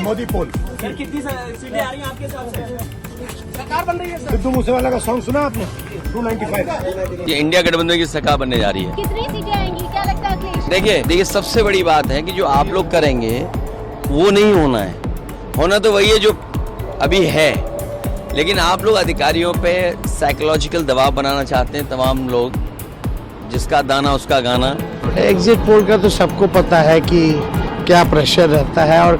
मोदी पोल sir कितनी सीटें आ रही हैं आपके हिसाब से? सरकार बन रही है सर। सिद्धू मूसेवाला का सॉन्ग सुना आपने? 295। ये इंडिया गठबंधन की सरकार बनने जा रही है। कितनी सीटें आएंगी, क्या लगता है अखिलेश? देखिए सबसे बड़ी बात है कि जो आप लोग करेंगे वो नहीं होना है, होना तो वही है जो अभी है, लेकिन आप लोग अधिकारियों पे साइकोलॉजिकल दबाव बनाना चाहते हैं। तमाम लोग, जिसका दाना उसका गाना। एग्जिट पोल का तो सबको पता है कि क्या प्रेशर रहता है और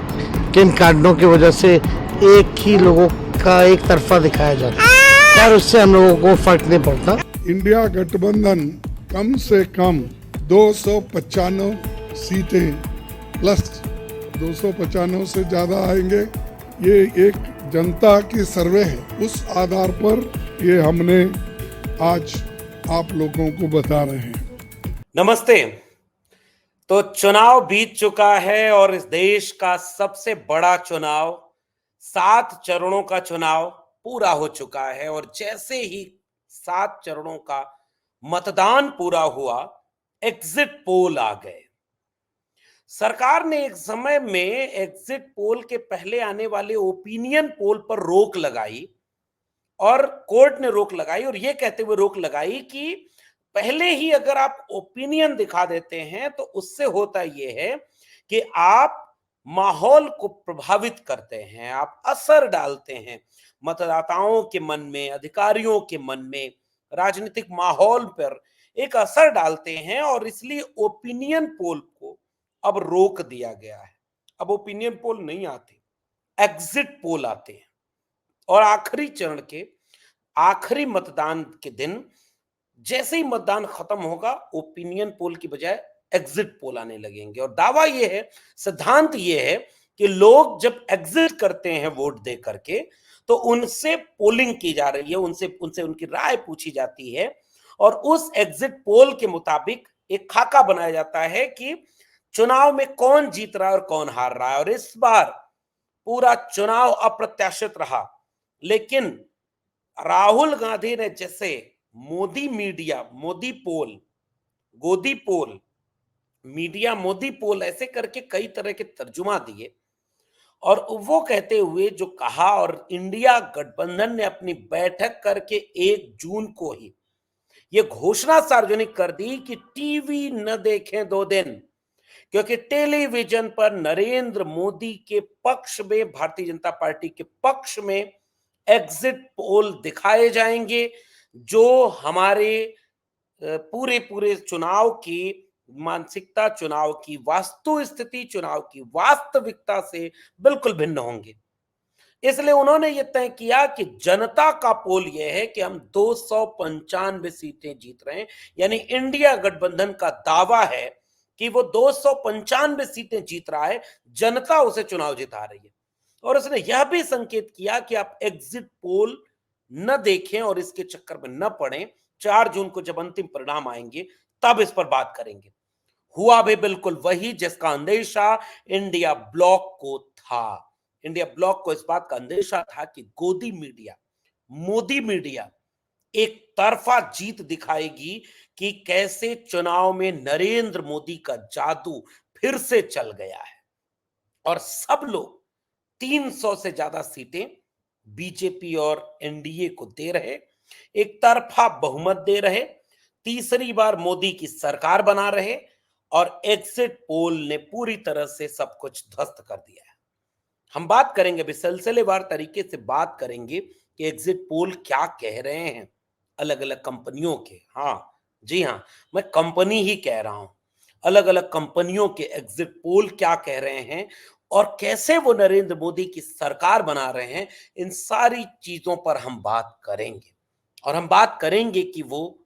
किन कारणों की वजह से एक ही लोगों का एक तरफा दिखाया जाता है, और उससे हम लोगों को फर्क नहीं पड़ता। इंडिया गठबंधन कम से कम 295 सीटें प्लस 295 से ज्यादा आएंगे। ये एक जनता की सर्वे है, उस आधार पर ये हमने आज आप लोगों को बता रहे हैं। नमस्ते। तो चुनाव बीत चुका है और इस देश का सबसे बड़ा चुनाव, 7 चरणों का चुनाव पूरा हो चुका है। और जैसे ही 7 चरणों का मतदान पूरा हुआ, एग्जिट पोल आ गए। सरकार ने एक समय में एग्जिट पोल के पहले आने वाले ओपिनियन पोल पर रोक लगाई, और कोर्ट ने रोक लगाई और यह कहते हुए रोक लगाई कि पहले ही अगर आप ओपिनियन दिखा देते हैं तो उससे होता यह है कि आप माहौल को प्रभावित करते हैं, आप असर डालते हैं मतदाताओं के मन में, अधिकारियों के मन में, राजनीतिक माहौल पर एक असर डालते हैं। और इसलिए ओपिनियन पोल को अब रोक दिया गया है। अब ओपिनियन पोल नहीं आते, एग्जिट पोल आते हैं। और आखिरी चरण के आखिरी मतदान के दिन जैसे ही मतदान खत्म होगा, ओपिनियन पोल की बजाय एग्जिट पोल आने लगेंगे। और दावा यह है, सिद्धांत यह है कि लोग जब एग्जिट करते हैं वोट दे करके, तो उनसे पोलिंग की जा रही है, उनसे उनकी राय पूछी जाती है, और उस एग्जिट पोल के मुताबिक एक खाका बनाया जाता है कि चुनाव में कौन जीत रहा है और कौन हार रहा है। और इस बार पूरा चुनाव अप्रत्याशित रहा, लेकिन राहुल गांधी ने जैसे मोदी मीडिया, मोदी पोल, गोदी पोल, मीडिया मोदी पोल, ऐसे करके कई तरह के तर्जुमा दिए। और वो कहते हुए जो कहा, और इंडिया गठबंधन ने अपनी बैठक करके 1 जून को ही ये घोषणा सार्वजनिक कर दी कि टीवी न देखें 2 दिन, क्योंकि टेलीविजन पर नरेंद्र मोदी के पक्ष में, भारतीय जनता पार्टी के पक्ष में एग्जिट पोल दिखाए जाएंगे, जो हमारे पूरे चुनाव की मानसिकता, चुनाव की वास्तु स्थिति, चुनाव की वास्तविकता से बिल्कुल भिन्न होंगे। इसलिए उन्होंने ये तय किया कि जनता का पोल यह है कि हम 295 सीटें जीत रहे हैं। यानी इंडिया गठबंधन का दावा है कि वो 295 सीटें जीत रहा है, जनता उसे चुनाव जिता रही है। और उसने यह भी संकेत किया कि आप एग्जिट पोल न देखें और इसके चक्कर में न पड़ें। 4 जून को जब अंतिम परिणाम आएंगे तब इस पर बात करेंगे। हुआ भी बिल्कुल वही जिसका अंदेशा इंडिया ब्लॉक को था। इंडिया ब्लॉक को इस बात का अंदेशा था कि गोदी मीडिया, मोदी मीडिया एक तरफा जीत दिखाएगी कि कैसे चुनाव में नरेंद्र मोदी का जादू फिर से चल गया है। और सब लोग 300 से ज्यादा सीटें बीजेपी और एनडीए को दे रहे, एक तरफा बहुमत दे रहे, तीसरी बार मोदी की सरकार बना रहे, और एग्जिट पोल ने पूरी तरह से सब कुछ ध्वस्त कर दिया है। हम बात करेंगे, अभी सिलसिलेवार तरीके से बात करेंगे कि एग्जिट पोल क्या कह रहे हैं अलग अलग कंपनियों के। हाँ जी हाँ, मैं कंपनी ही कह रहा हूं। अलग अलग कंपनियों के एग्जिट पोल क्या कह रहे हैं और कैसे वो नरेंद्र मोदी की सरकार बना रहे हैं, इन सारी चीजों पर हम बात करेंगे। और हम बात करेंगे कि वो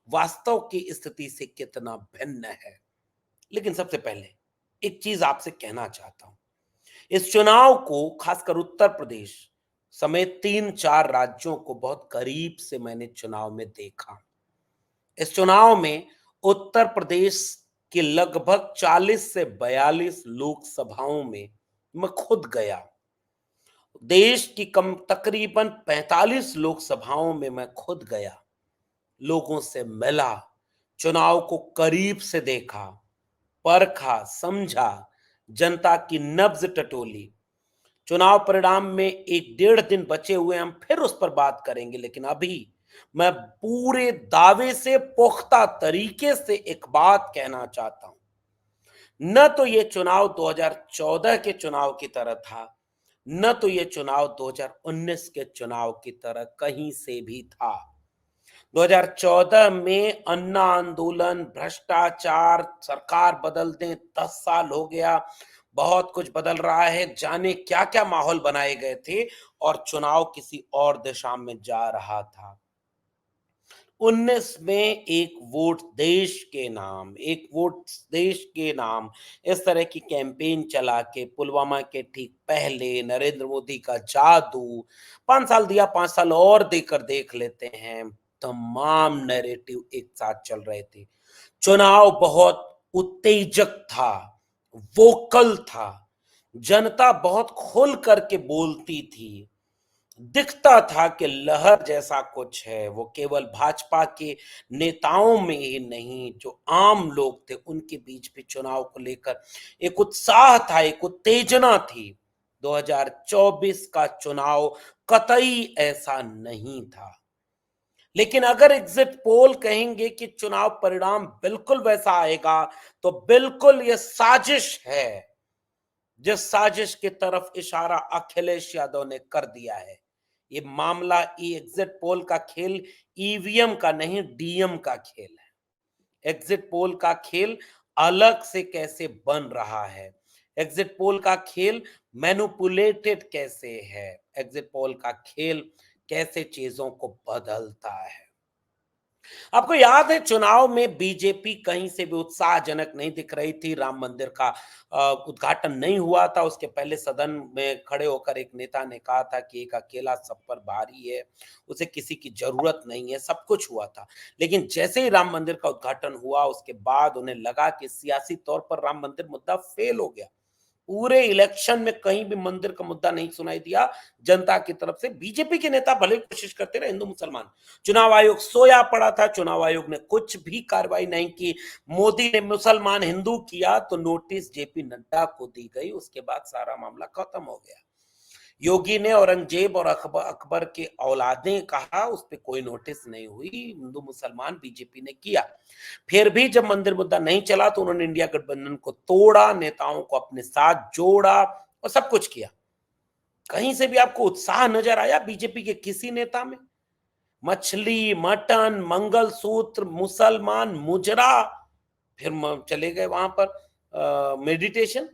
वास्तव की स्थिति से कितना भिन्न है। लेकिन सबसे पहले एक चीज आपसे कहना चाहता हूं। इस चुनाव को खासकर उत्तर प्रदेश समेत 3-4 राज्यों को बहुत करीब से मैंने चुनाव में देखा। इस चुनाव में उत्तर प्रदेश के लगभग 40 से 42 लोकसभाओं में मैं खुद गया। देश की तकरीबन 45 लोकसभाओं में मैं खुद गया, लोगों से मिला, चुनाव को करीब से देखा, परखा, समझा, जनता की नब्ज टटोली। चुनाव परिणाम में 1-1.5 दिन बचे हुए, हम फिर उस पर बात करेंगे, लेकिन अभी मैं पूरे दावे से, पुख्ता तरीके से एक बात कहना चाहता हूं। न तो ये चुनाव 2014 के चुनाव की तरह था, न तो ये चुनाव 2019 के चुनाव की तरह कहीं से भी था। 2014 में अन्ना आंदोलन, भ्रष्टाचार, सरकार बदल दें, 10 साल हो गया, बहुत कुछ बदल रहा है, जाने क्या क्या माहौल बनाए गए थे और चुनाव किसी और दिशा में जा रहा था। 19 में एक वोट देश के नाम, एक वोट देश के नाम, इस तरह की कैंपेन चला के पुलवामा के ठीक पहले नरेंद्र मोदी का जादू, 5 साल दिया, 5 साल और देकर देख लेते हैं, तमाम नैरेटिव एक साथ चल रहे थे। चुनाव बहुत उत्तेजक था, वोकल था, जनता बहुत खुल करके बोलती थी, दिखता था कि लहर जैसा कुछ है। वो केवल भाजपा के नेताओं में ही नहीं, जो आम लोग थे उनके बीच भी चुनाव को लेकर एक उत्साह था, एक उत्तेजना थी। 2024 का चुनाव कतई ऐसा नहीं था। लेकिन अगर एग्जिट पोल कहेंगे कि चुनाव परिणाम बिल्कुल वैसा आएगा, तो बिल्कुल ये साजिश है, जिस साजिश की तरफ इशारा अखिलेश यादव ने कर दिया है। ये मामला एग्जिट पोल का खेल ईवीएम का नहीं, डीएम का खेल है। एग्जिट पोल का खेल अलग से कैसे बन रहा है, एग्जिट पोल का खेल मैनिपुलेटेड कैसे है, एग्जिट पोल का खेल कैसे चीजों को बदलता है। आपको याद है चुनाव में बीजेपी कहीं से भी उत्साहजनक नहीं दिख रही थी। राम मंदिर का उद्घाटन नहीं हुआ था, उसके पहले सदन में खड़े होकर एक नेता ने कहा था कि एक अकेला सब पर भारी है, उसे किसी की जरूरत नहीं है, सब कुछ हुआ था। लेकिन जैसे ही राम मंदिर का उद्घाटन हुआ, उसके बाद उन्हें लगा कि सियासी तौर पर राम मंदिर मुद्दा फेल हो गया। पूरे इलेक्शन में कहीं भी मंदिर का मुद्दा नहीं सुनाई दिया जनता की तरफ से। बीजेपी के नेता भले कोशिश करते रहे, हिंदू मुसलमान, चुनाव आयोग सोया पड़ा था, चुनाव आयोग ने कुछ भी कार्रवाई नहीं की। मोदी ने मुसलमान हिंदू किया तो नोटिस जेपी नड्डा को दी गई, उसके बाद सारा मामला खत्म हो गया। योगी ने औरंगजेब और अकबर के औलादें कहा, उस पर कोई नोटिस नहीं हुई, हिंदू मुसलमान बीजेपी ने किया। फिर भी जब मंदिर मुद्दा नहीं चला तो उन्होंने इंडिया गठबंधन को तोड़ा, नेताओं को अपने साथ जोड़ा और सब कुछ किया। कहीं से भी आपको उत्साह नजर आया बीजेपी के किसी नेता में? मछली, मटन, मंगलसूत्र, मुसलमान, मुजरा, फिर चले गए वहां पर मेडिटेशन।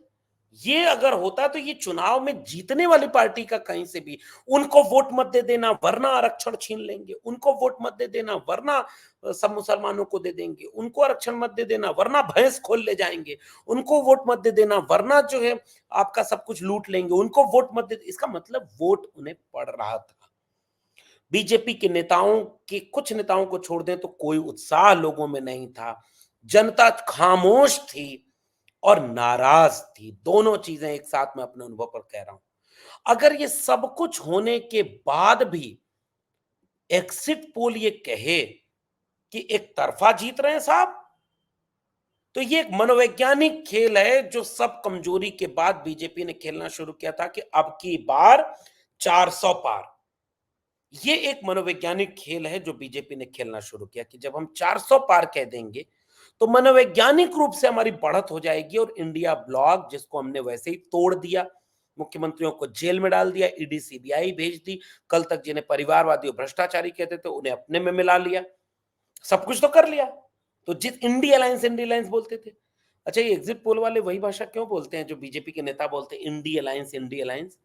ये अगर होता तो ये चुनाव में जीतने वाली पार्टी का कहीं से भी, उनको वोट मत दे देना वरना आरक्षण छीन लेंगे, उनको वोट मत दे देना वरना सब मुसलमानों को दे देंगे, उनको आरक्षण मत दे देना वरना भैंस खोल ले जाएंगे, उनको वोट मत दे देना वरना जो है आपका सब कुछ लूट लेंगे, उनको वोट मत दे। इसका मतलब वोट उन्हें पड़ रहा था। बीजेपी के नेताओं के, कुछ नेताओं को छोड़ दें तो कोई उत्साह लोगों में नहीं था। जनता खामोश थी और नाराज थी। दोनों चीजें एक साथ में अपने अनुभव पर कह रहा हूं। अगर ये सब कुछ होने के बाद भी एग्जिट पोल ये कहे कि एक तरफा जीत रहे हैं साहब, तो ये एक मनोवैज्ञानिक खेल है जो सब कमजोरी के बाद बीजेपी ने खेलना शुरू किया था कि अब की बार 400 पार। ये एक मनोवैज्ञानिक खेल है जो बीजेपी ने खेलना शुरू किया कि जब हम 400 पार कह देंगे तो मनोवैज्ञानिक रूप से हमारी बढ़त हो जाएगी और इंडिया ब्लॉक, जिसको हमने वैसे ही तोड़ दिया, मुख्यमंत्रियों को जेल में डाल दिया, ईडी सीबीआई भेज दी, कल तक जिन्हें परिवारवादी और भ्रष्टाचारी कहते थे उन्हें अपने में मिला लिया, सब कुछ तो कर लिया। तो जिस इंडिया अलायंस बोलते थे, अच्छा ये एग्जिट पोल वाले वही भाषा क्यों बोलते हैं जो बीजेपी के नेता बोलते हैं, इंडिया अलायंस।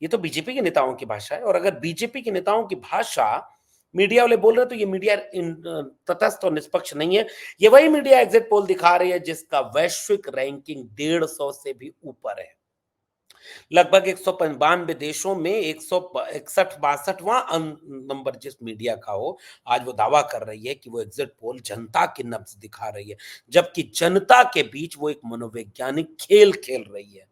ये तो बीजेपी के नेताओं की भाषा है। और अगर बीजेपी के नेताओं की भाषा मीडिया वाले बोल रहे हैं तो ये मीडिया तटस्थ और निष्पक्ष नहीं है। ये वही मीडिया एग्जिट पोल दिखा रही है जिसका वैश्विक रैंकिंग 150 से भी ऊपर है। लगभग 192 देशों में 161-62वां नंबर जिस मीडिया का हो, आज वो दावा कर रही है कि वो एग्जिट पोल जनता की नब्ज दिखा रही है, जबकि जनता के बीच वो एक मनोवैज्ञानिक खेल खेल रही है,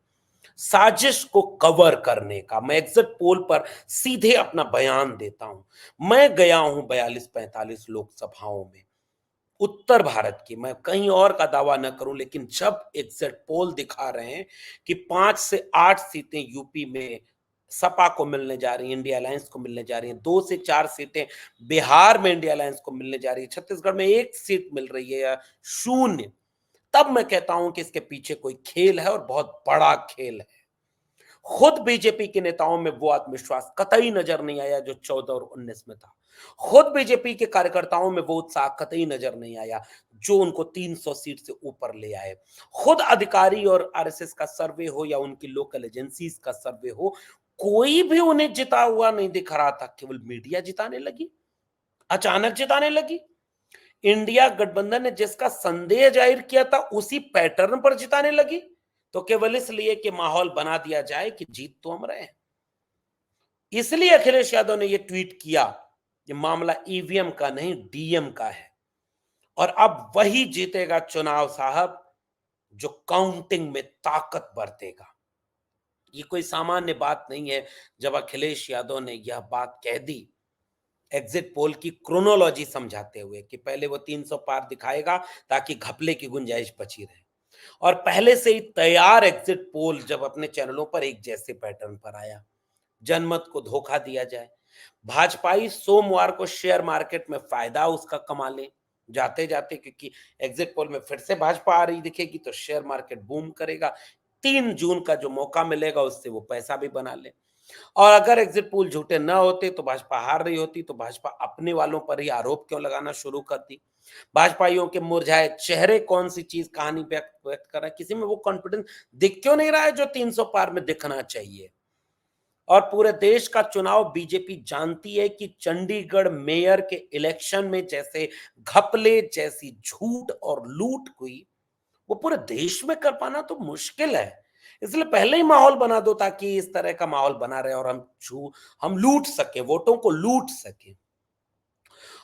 साजिश को कवर करने का। मैं एग्जिट पोल पर सीधे अपना बयान देता हूं। मैं गया हूं 42-45 लोकसभाओं में, उत्तर भारत की, मैं कहीं और का दावा न करूं, लेकिन जब एग्जिट पोल दिखा रहे हैं कि 5 से 8 सीटें यूपी में सपा को मिलने जा रही हैं, इंडिया अलायंस को मिलने जा रही हैं, 2 से 4 सीटें बिहार में इंडिया अलायंस को मिलने जा रही है, छत्तीसगढ़ में 1 सीट मिल रही है या शून्य, तब मैं कहता हूं कि इसके पीछे कोई खेल है और बहुत बड़ा खेल है। खुद बीजेपी के नेताओं में वो आत्मविश्वास कतई नजर नहीं आया जो 14 और 19 में था। खुद बीजेपी के कार्यकर्ताओं में वो उत्साह कतई नजर नहीं आया जो उनको 300 सीट से ऊपर ले आए। खुद अधिकारी और आरएसएस का सर्वे हो या उनकी लोकल एजेंसीज का सर्वे हो, कोई भी उन्हें जिता हुआ नहीं दिख रहा था। केवल मीडिया जिताने लगी, अचानक जिताने लगी। इंडिया गठबंधन ने जिसका संदेह जाहिर किया था उसी पैटर्न पर जिताने लगी, तो केवल इसलिए कि माहौल बना दिया जाए कि जीत तो हम रहे हैं। इसलिए अखिलेश यादव ने यह ट्वीट किया कि मामला ईवीएम का नहीं डीएम का है, और अब वही जीतेगा चुनाव साहब जो काउंटिंग में ताकत बरतेगा। ये कोई सामान्य बात नहीं है। जब अखिलेश यादव ने यह बात कह दी एग्जिट पोल की क्रोनोलॉजी समझाते हुए कि पहले वो 300 पार दिखाएगा ताकि घपले की गुंजाइश बची रहे, और पहले से ही तैयार एग्जिट पोल जब अपने चैनलों पर एक जैसे पैटर्न पर आया, जनमत को धोखा दिया जाए, भाजपाई सोमवार को शेयर मार्केट में फायदा उसका कमा ले जाते जाते, क्योंकि एग्जिट पोल में फिर से भाजपा आ रही दिखेगी तो शेयर मार्केट बूम करेगा। 3 जून का जो मौका मिलेगा उससे वो पैसा भी बना ले, और अगर एग्जिट पोल झूठे न होते तो भाजपा हार रही होती, तो भाजपा अपने वालों पर ही आरोप क्यों लगाना शुरू करती। भाजपाइयों के मुरझाए चेहरे कौन सी चीज कहानी व्यक्त कर रहा है, किसी में वो कॉन्फिडेंस दिख क्यों नहीं रहा है जो 300 पार में दिखना चाहिए। और पूरे देश का चुनाव बीजेपी जानती है कि चंडीगढ़ मेयर के इलेक्शन में जैसे घपले, जैसी झूठ और लूट हुई, वो पूरे देश में कर पाना तो मुश्किल है। इसलिए पहले ही माहौल बना दो ताकि इस तरह का माहौल बना रहे और हम लूट सके, वोटों को लूट सके।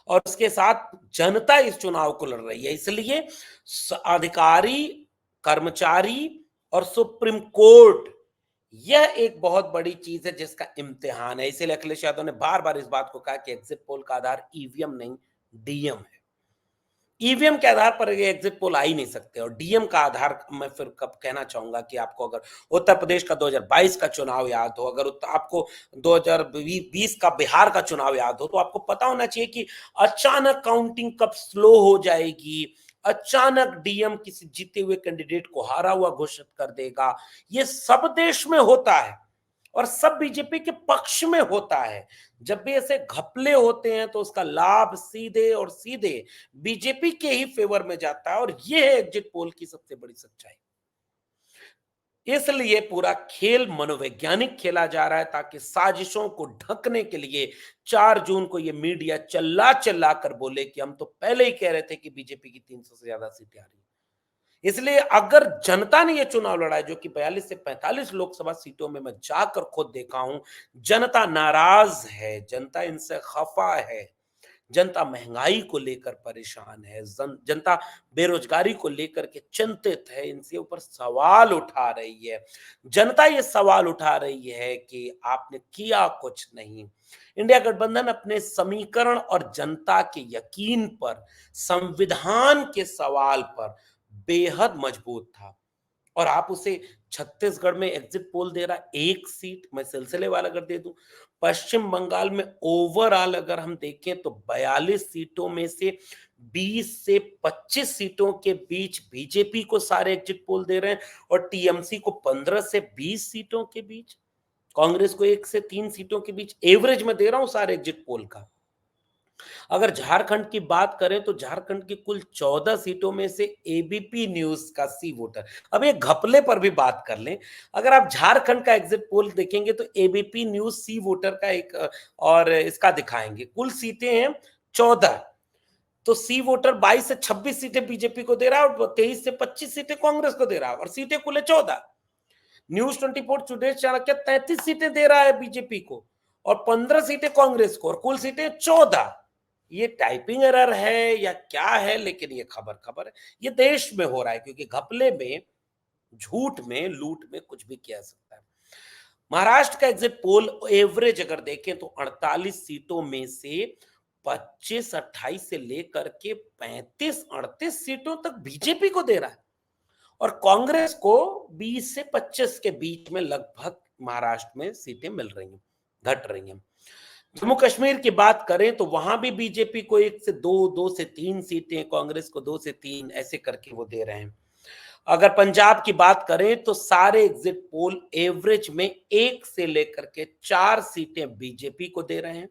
और उसके साथ जनता इस चुनाव को लड़ रही है, इसलिए अधिकारी, कर्मचारी और सुप्रीम कोर्ट, यह एक बहुत बड़ी चीज है जिसका इम्तिहान है। इसीलिए अखिलेश यादव ने बार बार इस बात को कहा कि एग्जिट पोल का आधार ईवीएम नहीं डीएम है। ईवीएम के आधार पर ये एग्जिट पोल आ ही नहीं सकते, और डीएम का आधार मैं फिर कब कहना चाहूंगा कि आपको अगर उत्तर प्रदेश का 2022 का चुनाव याद हो, अगर आपको 2020 का बिहार का चुनाव याद हो, तो आपको पता होना चाहिए कि अचानक काउंटिंग कब स्लो हो जाएगी, अचानक डीएम किसी जीते हुए कैंडिडेट को हारा हुआ घोषित कर देगा। ये सब देश में होता है और सब बीजेपी के पक्ष में होता है। जब भी ऐसे घपले होते हैं तो उसका लाभ सीधे और सीधे बीजेपी के ही फेवर में जाता है, और यह है एग्जिट पोल की सबसे बड़ी सच्चाई। इसलिए पूरा खेल मनोवैज्ञानिक खेला जा रहा है ताकि साजिशों को ढकने के लिए 4 जून को यह मीडिया चिल्ला चिल्ला कर बोले कि हम तो पहले ही कह रहे थे कि बीजेपी की 300 से ज्यादा सीटें आ रही है। इसलिए अगर जनता ने यह चुनाव लड़ा है, जो कि 42 से 45 लोकसभा सीटों में मैं जाकर खुद देखा हूं, जनता नाराज है, जनता इनसे खफा है, जनता महंगाई को लेकर परेशान है, जनता बेरोजगारी को लेकर के चिंतित है, इनसे ऊपर सवाल उठा रही है। जनता ये सवाल उठा रही है कि आपने किया कुछ नहीं। इंडिया गठबंधन अपने समीकरण और जनता के यकीन पर, संविधान के सवाल पर बेहद मजबूत था, और आप उसे छत्तीसगढ़ में एग्जिट पोल दे रहा 1 सीट, मैं सिलसिलेवार अगर दे दूं, पश्चिम बंगाल में ओवरऑल अगर हम देखें तो 42 सीटों में से 20 से 25 सीटों के बीच बीजेपी को सारे एग्जिट पोल दे रहे हैं, और टीएमसी को 15 से 20 सीटों के बीच, कांग्रेस को 1 से 3 सीटों के बीच एवरेज में दे रहा हूं सारे एग्जिट पोल का। अगर झारखंड की बात करें तो झारखंड की कुल 14 सीटों में से एबीपी न्यूज का सी वोटर, अब ये घपले पर भी बात कर लें, अगर आप झारखंड का एग्जिट पोल देखेंगे तो एबीपी न्यूज सी वोटर का एक और इसका दिखाएंगे, कुल सीटें हैं 14, तो सी वोटर 22 से 26 सीटें बीजेपी को दे रहा है और 23 से 25 सीटें कांग्रेस को दे रहा है, और सीटें कुल 14। न्यूज 24 टुडे चाणक्य 33 सीटें दे रहा है बीजेपी को और 15 सीटें कांग्रेस को, और कुल सीटें 14। ये टाइपिंग एरर है या क्या है, लेकिन ये खबर है, ये देश में हो रहा है, क्योंकि घपले में, झूठ में, लूट में कुछ भी किया सकता है। महाराष्ट्र का एग्जिट पोल एवरेज अगर देखें तो 48 सीटों में से 25-28 से लेकर के 35-38 सीटों तक बीजेपी को दे रहा है और कांग्रेस को 20 से 25 के बीच में लगभग महाराष्ट्र में सीटें मिल रही हैं, घट रही हैं। जम्मू कश्मीर की बात करें तो वहां भी बीजेपी को 1 से 2, 2 से 3 सीटें, कांग्रेस को 2 से 3 ऐसे करके वो दे रहे हैं। अगर पंजाब की बात करें तो सारे एग्जिट पोल एवरेज में 1 से लेकर के 4 सीटें बीजेपी को दे रहे हैं।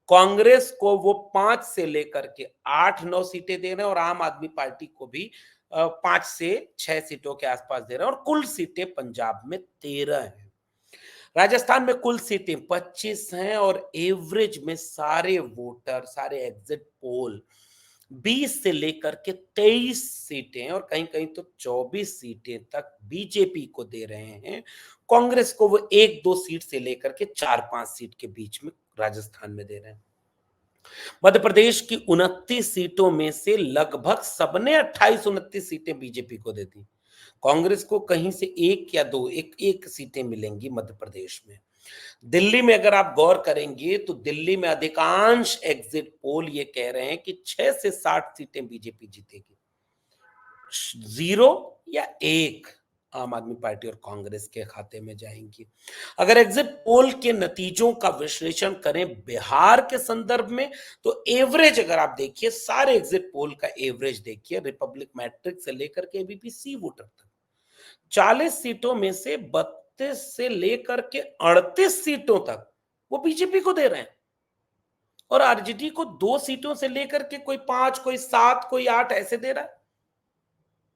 कांग्रेस को वो 5 से लेकर के 8-9 सीटें दे रहे हैं और आम आदमी पार्टी को भी 5 से 6 सीटों के आसपास दे रहे हैं और कुल सीटें पंजाब में 13 हैं। राजस्थान में कुल सीटें 25 हैं और एवरेज में सारे वोटर, सारे एग्जिट पोल 20 से लेकर के 23 सीटें और कहीं कहीं तो 24 सीटें तक बीजेपी को दे रहे हैं। कांग्रेस को वो 1-2 सीट से लेकर के 4-5 सीट के बीच में राजस्थान में दे रहे हैं। मध्य प्रदेश की 29 सीटों में से लगभग सबने 28-29 सीटें बीजेपी को दे दी। कांग्रेस को कहीं से 1 या 2 एक सीटें मिलेंगी मध्य प्रदेश में। दिल्ली में अगर आप गौर करेंगे तो दिल्ली में अधिकांश एग्जिट पोल ये कह रहे हैं कि 6 से 60 सीटें बीजेपी जीतेगी, 0 या 1 आम आदमी पार्टी और कांग्रेस के खाते में जाएंगी। अगर एग्जिट पोल के नतीजों का विश्लेषण करें बिहार के संदर्भ में तो एवरेज अगर आप देखिए, सारे एग्जिट पोल का एवरेज देखिए, रिपब्लिक मैट्रिक से लेकर के एबीपी सी वोटर तक 40 सीटों में से 32 से लेकर के 38 सीटों तक वो बीजेपी को दे रहे हैं और आरजेडी को 2 सीटों से लेकर के कोई 5, कोई 7, कोई 8 ऐसे दे रहा है।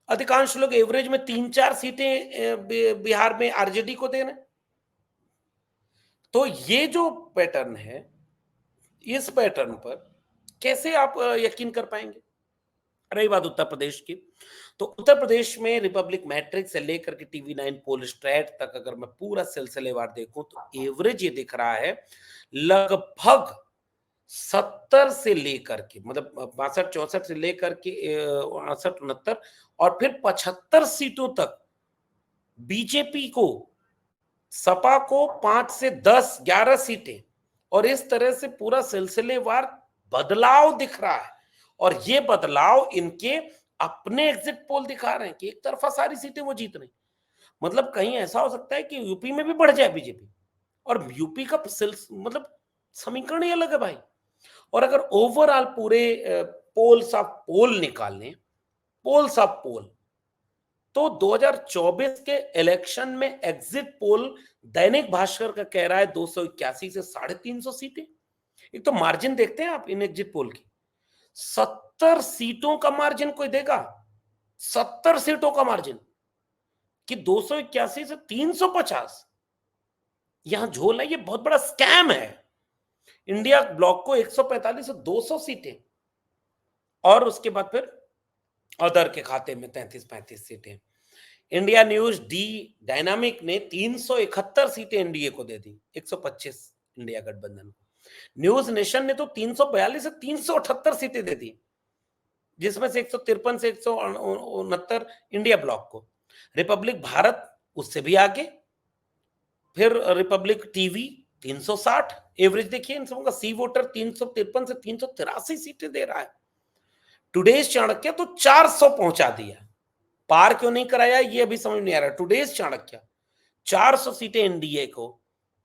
अधिकांश लोग एवरेज में 3-4 सीटें बिहार में आरजेडी को दे रहे हैं। तो ये जो पैटर्न है, इस पैटर्न पर कैसे आप यकीन कर पाएंगे? रही बात उत्तर प्रदेश की, तो उत्तर प्रदेश में रिपब्लिक मैट्रिक से लेकर के टीवी9 पोल स्ट्रैट तक अगर मैं पूरा सिलसिलेवार देखूं तो एवरेज ये दिख रहा है लगभग 70 से लेकर के, मतलब 62-64 से लेकर के 68-69 और फिर 75 सीटों तक बीजेपी को, सपा को 5 से 10-11 सीटें और इस तरह से पूरा सिलसिलेवार बदलाव दिख रहा है। और ये बदलाव इनके अपने एग्जिट पोल दिखा रहे हैं कि एक तरफा सारी सीटें वो जीत रही। मतलब कहीं ऐसा हो सकता है कि यूपी में भी बढ़ जाए बीजेपी और यूपी का मतलब समीकरण ही अलग है भाई। और अगर ओवरऑल पूरे पोल्स ऑफ पोल निकालें, पोल्स ऑफ पोल, तो 2024 के इलेक्शन में एग्जिट पोल दैनिक भास्कर का कह रहा है 281 से 350 सीटें। एक तो मार्जिन देखते हैं आप इन एग्जिट पोल की, 70 सीटों का मार्जिन कोई देगा, 70 सीटों का मार्जिन कि 281 से 350। यहां झोल है, ये बहुत बड़ा स्कैम है। इंडिया ब्लॉक को 145 से 200 सीटें और उसके बाद फिर अदर के खाते में 33-35 सीटें। इंडिया न्यूज डी डायनामिक ने 371 सीटें एनडीए को दे दी, 125 इंडिया गठबंधन को। न्यूज नेशन ने तो 342 से 378 सीटें दे दी, जिसमें से 153 से 169 इंडिया ब्लॉक को। रिपब्लिक भारत उससे भी आगे, फिर रिपब्लिक टीवी 360, एवरेज देखिए इन सबों का, सी वोटर 353 से 383 सीटें दे रहा है। टुडेज चाणक्य तो 400 पहुंचा दिया, पार क्यों नहीं कराया ये अभी समझ नहीं आ रहा। टुडेज चाणक्य 400 सीटें एनडीए को,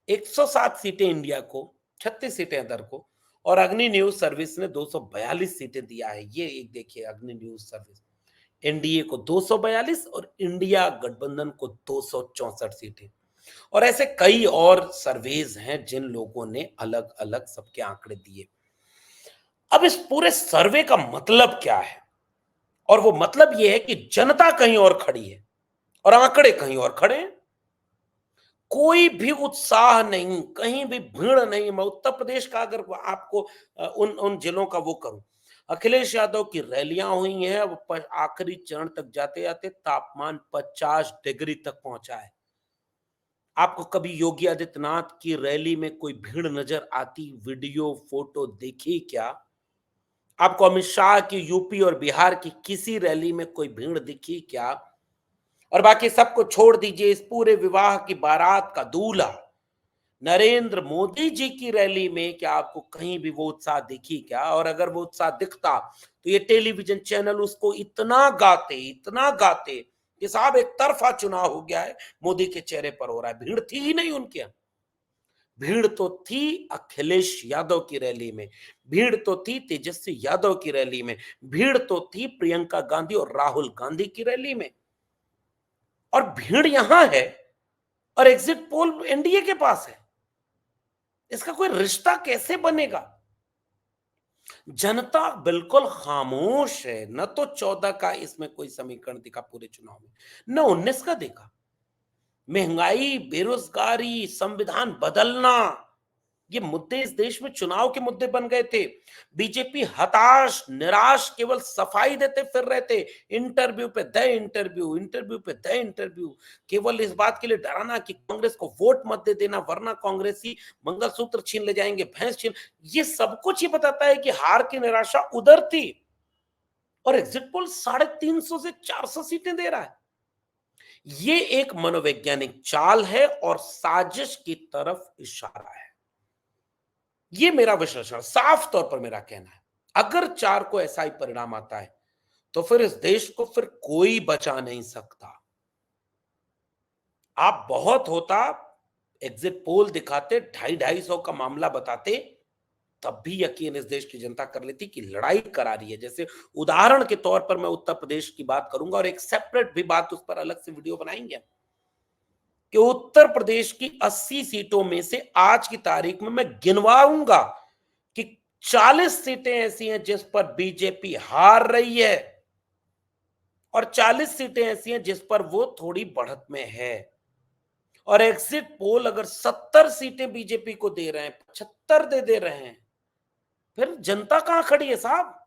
107 सीटें इंडिया को, 36 सीटें अदर को, और अग्नि न्यूज सर्विस ने 242 सीटें दिया है। ये एक देखिए, अग्नि न्यूज सर्विस एनडीए को 242 और इंडिया गठबंधन को 264 सीटें। और ऐसे कई और सर्वेज हैं जिन लोगों ने अलग अलग सबके आंकड़े दिए। अब इस पूरे सर्वे का मतलब क्या है? और वो मतलब ये है कि जनता कहीं और खड़ी है और आंकड़े कहीं और खड़े हैं। कोई भी उत्साह नहीं, कहीं भी भीड़ नहीं। मैं उत्तर प्रदेश का अगर आपको उन जिलों का वो करूं, अखिलेश यादव की रैलियां हुई हैं, वो आखिरी चरण तक जाते जाते तापमान 50 डिग्री तक पहुंचा है। आपको कभी योगी आदित्यनाथ की रैली में कोई भीड़ नजर आती, वीडियो फोटो देखी क्या? आपको अमित शाह की यूपी और बिहार की किसी रैली में कोई भीड़ दिखी क्या? और बाकी सबको छोड़ दीजिए, इस पूरे विवाह की बारात का दूल्हा नरेंद्र मोदी जी की रैली में क्या आपको कहीं भी वो उत्साह दिखी क्या? और अगर वो उत्साह दिखता तो ये टेलीविजन चैनल उसको इतना गाते कि साहब एक तरफा चुनाव हो गया है, मोदी के चेहरे पर हो रहा है। भीड़ थी ही नहीं उनके यहाँ। भीड़ तो थी अखिलेश यादव की रैली में, भीड़ तो थी तेजस्वी यादव की रैली में, भीड़ तो थी प्रियंका गांधी और राहुल गांधी की रैली में। और भीड़ यहां है और एग्जिट पोल एनडीए के पास है। इसका कोई रिश्ता कैसे बनेगा? जनता बिल्कुल खामोश है। न तो 14 का इसमें कोई समीकरण दिखा पूरे चुनाव में, न 19 का देखा। महंगाई, बेरोजगारी, संविधान बदलना, ये मुद्दे इस देश में चुनाव के मुद्दे बन गए थे। बीजेपी हताश, निराश, केवल सफाई देते फिर रहे थे। इंटरव्यू पे द इंटरव्यू, इंटरव्यू पे द इंटरव्यू, केवल इस बात के लिए डराना कि कांग्रेस को वोट मत दे देना वरना कांग्रेसी मंगलसूत्र छीन ले जाएंगे, भैंस छीन। ये सब कुछ ये बताता है कि हार की निराशा उधर थी। और एग्जिट पोल 350 से 400 सीटें दे रहा है। ये एक मनोवैज्ञानिक चाल है और साजिश की तरफ इशारा है। ये मेरा विश्लेषण, साफ तौर पर मेरा कहना है। अगर 4 को ऐसा ही परिणाम आता है तो फिर इस देश को फिर कोई बचा नहीं सकता। आप बहुत होता एग्जिट पोल दिखाते, 250 का मामला बताते, तब भी यकीन इस देश की जनता कर लेती कि लड़ाई करा रही है। जैसे उदाहरण के तौर पर मैं उत्तर प्रदेश की बात करूंगा और एक सेपरेट भी बात उस पर अलग से वीडियो बनाएंगे कि उत्तर प्रदेश की 80 सीटों में से आज की तारीख में मैं गिनवाऊंगा कि 40 सीटें ऐसी हैं जिस पर बीजेपी हार रही है और 40 सीटें ऐसी हैं जिस पर वो थोड़ी बढ़त में है। और एग्जिट पोल अगर 70 सीटें बीजेपी को दे रहे हैं, 75 दे रहे हैं, फिर जनता कहां खड़ी है साहब?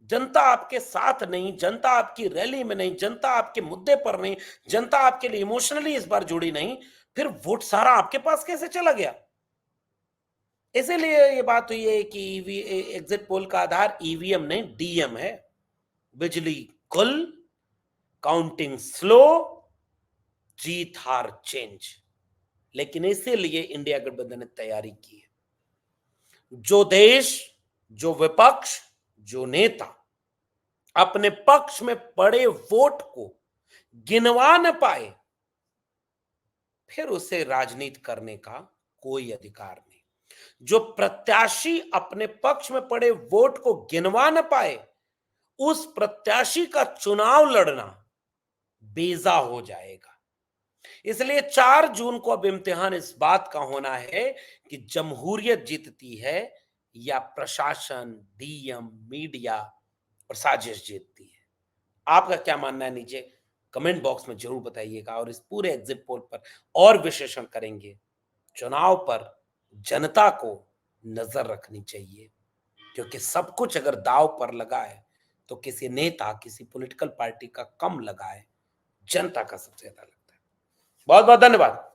जनता आपके साथ नहीं, जनता आपकी रैली में नहीं, जनता आपके मुद्दे पर नहीं, जनता आपके लिए इमोशनली इस बार जुड़ी नहीं, फिर वोट सारा आपके पास कैसे चला गया? इसीलिए ये बात हुई है कि एग्जिट पोल का आधार ईवीएम नहीं डीएम है। बिजली गुल, काउंटिंग स्लो, जीत हार चेंज। लेकिन इसीलिए इंडिया गठबंधन ने तैयारी की है। जो देश, जो विपक्ष, जो नेता अपने पक्ष में पड़े वोट को गिनवा न पाए, फिर उसे राजनीति करने का कोई अधिकार नहीं। जो प्रत्याशी अपने पक्ष में पड़े वोट को गिनवा न पाए, उस प्रत्याशी का चुनाव लड़ना बेजा हो जाएगा। इसलिए 4 जून को अब इम्तिहान इस बात का होना है कि जमहूरियत जीतती है या प्रशासन, डीएम, मीडिया और साजिश जीतती है। आपका क्या मानना है नीचे कमेंट बॉक्स में जरूर बताइएगा। और इस पूरे एग्जिट पोल पर और विश्लेषण करेंगे। चुनाव पर जनता को नजर रखनी चाहिए, क्योंकि सब कुछ अगर दांव पर लगा है तो किसी नेता, किसी पॉलिटिकल पार्टी का कम लगा है, जनता का सबसे ज्यादा लगता है। बहुत बहुत धन्यवाद।